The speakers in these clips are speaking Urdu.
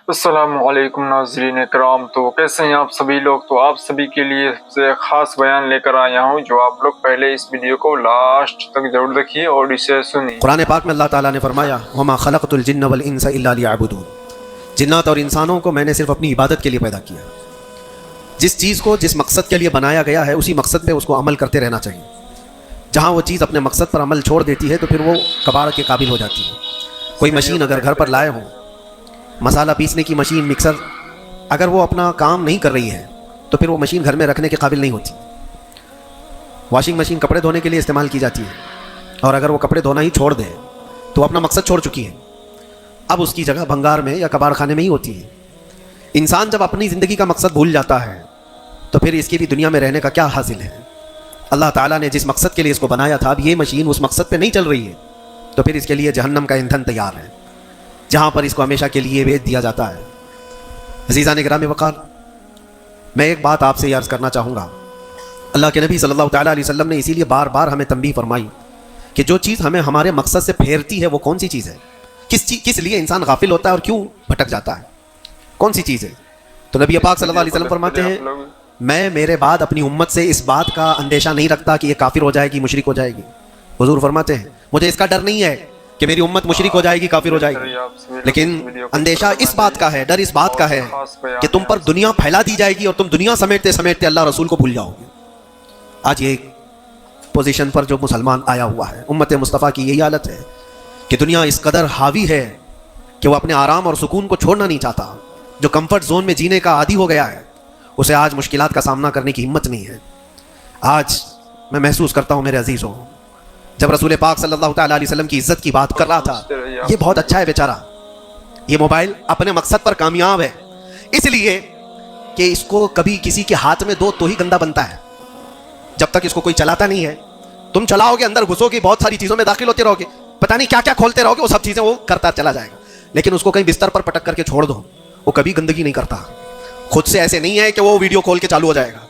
السلام علیکم ناظرین کرام، تو کیسے ہیں آپ سبھی لوگ؟ تو آپ سبھی کے لیے سے خاص بیان لے کر آیا ہوں، جو آپ لوگ پہلے اس ویڈیو کو لاسٹ تک ضرور دیکھیے اور اسے سنیے۔ قرآن پاک میں اللہ تعالیٰ نے فرمایا وَمَا خَلَقْتُ الْجِنَّ وَالْإِنسَ إِلَّا لِيَعْبُدُونَ، جنات اور انسانوں کو میں نے صرف اپنی عبادت کے لیے پیدا کیا۔ جس چیز کو جس مقصد کے لیے بنایا گیا ہے اسی مقصد پہ اس کو عمل کرتے رہنا چاہیے۔ جہاں وہ چیز اپنے مقصد پر عمل چھوڑ دیتی ہے تو پھر وہ کباڑ کے قابل ہو جاتی ہے۔ کوئی مشین اگر گھر پر لائے ہوں، مسالہ پیسنے کی مشین، مکسر، اگر وہ اپنا کام نہیں کر رہی ہے تو پھر وہ مشین گھر میں رکھنے کے قابل نہیں ہوتی۔ واشنگ مشین کپڑے دھونے کے لیے استعمال کی جاتی ہے، اور اگر وہ کپڑے دھونا ہی چھوڑ دے تو اپنا مقصد چھوڑ چکی ہے، اب اس کی جگہ بھنگار میں یا کباڑ خانے میں ہی ہوتی ہے۔ انسان جب اپنی زندگی کا مقصد بھول جاتا ہے تو پھر اس کی بھی دنیا میں رہنے کا کیا حاصل ہے؟ اللہ تعالیٰ نے جس مقصد کے لیے اس کو بنایا تھا، اب یہ مشین اس مقصد پہ نہیں چل رہی ہے تو پھر اس کے لیے جہنم کا ایندھن تیار ہے، جہاں پر اس کو ہمیشہ کے لیے بھیج دیا جاتا ہے۔ عزیزان گرامی وقار، میں ایک بات آپ سے عرض کرنا چاہوں گا۔ اللہ کے نبی صلی اللہ تعالیٰ علیہ وسلم نے اسی لیے بار بار ہمیں تنبیہ فرمائی کہ جو چیز ہمیں ہمارے مقصد سے پھیرتی ہے وہ کون سی چیز ہے، کس لیے انسان غافل ہوتا ہے اور کیوں بھٹک جاتا ہے، کون سی چیز ہے؟ تو نبی پاک صلی اللہ علیہ وسلم فرماتے ہیں، میں میرے بعد اپنی امت سے اس بات کا اندیشہ نہیں رکھتا کہ یہ کافر ہو جائے گی، مشرک ہو جائے گی۔ حضور فرماتے ہیں مجھے اس کا ڈر نہیں ہے کہ میری امت مشرک ہو جائے گی، کافر ہو جائے گی، لیکن اندیشہ اس بات کا ہے، ڈر اس بات کا ہے کہ تم پر دنیا پھیلا دی جائے گی اور تم دنیا سمیٹتے سمیٹتے اللہ رسول کو بھول جاؤ گے۔ آج یہ پوزیشن پر جو مسلمان آیا ہوا ہے، امت مصطفیٰ کی یہی حالت ہے کہ دنیا اس قدر حاوی ہے کہ وہ اپنے آرام اور سکون کو چھوڑنا نہیں چاہتا۔ جو کمفرٹ زون میں جینے کا عادی ہو گیا ہے اسے آج مشکلات کا سامنا کرنے کی ہمت نہیں ہے۔ آج میں محسوس کرتا ہوں میرے عزیزوں، جب رسول پاک صلی اللہ تعالیٰ علیہ وسلم کی عزت کی بات کر رہا تھا، یہ بہت اچھا ہے بیچارہ، یہ موبائل اپنے مقصد پر کامیاب ہے اس لیے کہ اس کو کبھی کسی کے ہاتھ میں دو تو ہی گندا بنتا ہے۔ جب تک اس کو کوئی چلاتا نہیں ہے، تم چلاؤ گے، اندر گھسو گے، بہت ساری چیزوں میں داخل ہوتے رہو گے، پتہ نہیں کیا کیا کھولتے رہو گے، وہ سب چیزیں وہ کرتا چلا جائے گا، لیکن اس کو کہیں بستر پر پٹک کر کے چھوڑ دو، وہ کبھی گندگی نہیں کرتا۔ خود سے ایسے نہیں ہے کہ وہ ویڈیو کھول کے چالو ہو جائے گا،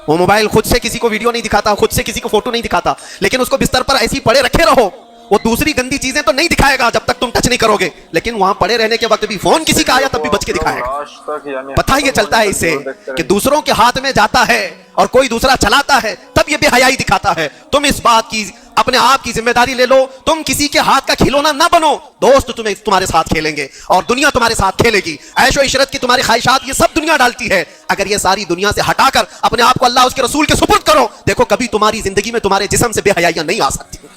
وہ موبائل خود سے کسی کو ویڈیو نہیں دکھاتا، خود سے کسی کو فوٹو نہیں دکھاتا، لیکن اس کو بستر پر ایسی پڑے رکھے رہو، وہ دوسری گندی چیزیں تو نہیں دکھائے گا جب تک تم ٹچ نہیں کرو گے، لیکن وہاں پڑے رہنے کے وقت بھی فون کسی کا آیا تب بھی بچ کے دکھائے گا۔ پتہ یہ چلتا ہے اس سے کہ دوسروں کے ہاتھ میں جاتا ہے اور کوئی دوسرا چلاتا ہے تب یہ بے حیائی دکھاتا ہے۔ تم اس بات کی اپنے آپ کی ذمہ داری لے لو، تم کسی کے ہاتھ کا کھلونا نہ بنو۔ دوست تمہارے ساتھ کھیلیں گے اور دنیا تمہارے ساتھ کھیلے گی، عیش و عشرت کی تمہاری خواہشات یہ سب دنیا ڈالتی ہے، اگر یہ ساری دنیا سے ہٹا کر اپنے آپ کو اللہ اس کے رسول کے سپرد کرو، دیکھو کبھی تمہاری زندگی میں تمہارے جسم سے بے حیائیاں نہیں آ سکتی،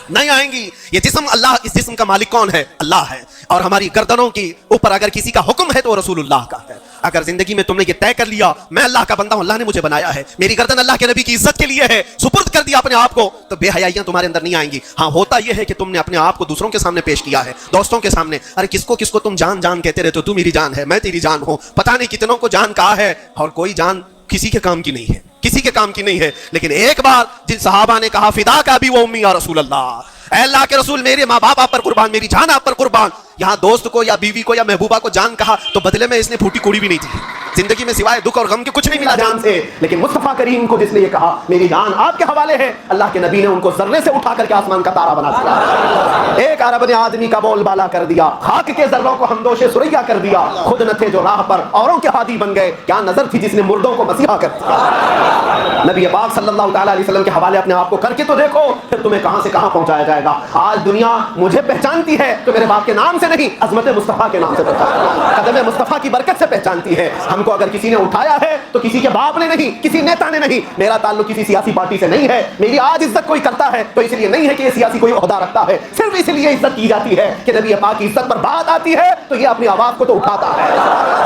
نہیں آئیں گی۔ یہ جسم اللہ، اس جسم کا مالک کون ہے؟ اللہ ہے، اور ہماری گردنوں کی اوپر اگر کسی کا حکم ہے تو وہ رسول اللہ کا ہے۔ اگر زندگی میں تم نے یہ طے کر لیا میں اللہ کا بندہ ہوں، اللہ نے مجھے بنایا ہے، میری گردن اللہ کے نبی کی عزت کے لیے ہے، سپرد کر دیا اپنے آپ کو، تو بے حیائیاں تمہارے اندر نہیں آئیں گی۔ ہاں ہوتا یہ ہے کہ تم نے اپنے آپ کو دوسروں کے سامنے پیش کیا ہے، دوستوں کے سامنے، ارے کس کو تم جان جان کہتے رہتے ہو، تو میری جان ہے، میں تیری جان ہوں، پتہ نہیں کتنوں کو جان کہا ہے اور کوئی جان کسی کے کام کی نہیں ہے، کسی کے کام کی نہیں ہے۔ لیکن ایک بار جن صحابہ نے کہا فدا کا بھی وہ امی یا رسول اللہ، اے اللہ کے رسول میرے ماں باپ آپ پر قربان، میری جان آپ پر قربان، یہاں دوست کو یا بیوی کو یا محبوبہ کو جان کہا تو بدلے میں اس نے پھوٹی کوڑی بھی نہیں تھی، زندگی میں سوائے دکھ اور غم کے کچھ نہیں ملا جان سے، لیکن مصطفیٰ کریم کو جس نے یہ کہا میری جان آپ کے حوالے ہے، اللہ کے نبی نے ان کو ذرے سے اٹھا کر کے آسمان کا تارا بنا دیا، ایک عرب نے آدمی کا بول بالا کر دیا، خاک کے ذروں کو ہمدوش سریا کر دیا، خود نہ تھے جو راہ پر اوروں کے ہادی بن گئے، کیا نظر تھی جس نے مردوں کو مسیحا کر دیا۔ نبی پاک صلی اللہ تعالیٰ علیہ وسلم کے حوالے اپنے آپ کو کر کے تو دیکھو، پھر تمہیں کہاں سے کہاں پہنچایا جائے گا۔ آج دنیا مجھے پہچانتی ہے تو میرے باپ کے نام سے نہیں، عظمت مصطفیٰ کے نام سے پہچانتی ہے، قدم مصطفیٰ کی برکت سے پہچانتی ہے۔ ہم کو اگر کسی نے اٹھایا ہے تو کسی کے باپ نے نہیں، کسی نیتا نے نہیں، میرا تعلق کسی سیاسی پارٹی سے نہیں ہے، میری آج عزت کوئی کرتا ہے تو اس لیے نہیں ہے کہ یہ سیاسی کوئی عہدہ رکھتا ہے، صرف اس لیے عزت کی جاتی ہے کہ نبی پاک کی عزت پر بات آتی ہے تو یہ اپنی آواز کو تو اٹھاتا ہے۔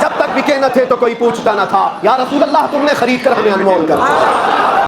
جب تک بکے نہ تھے تو کوئی پوچھتا نہ تھا، یا رسول اللہ تم نے خرید کر ہمیں انمول کر دیا۔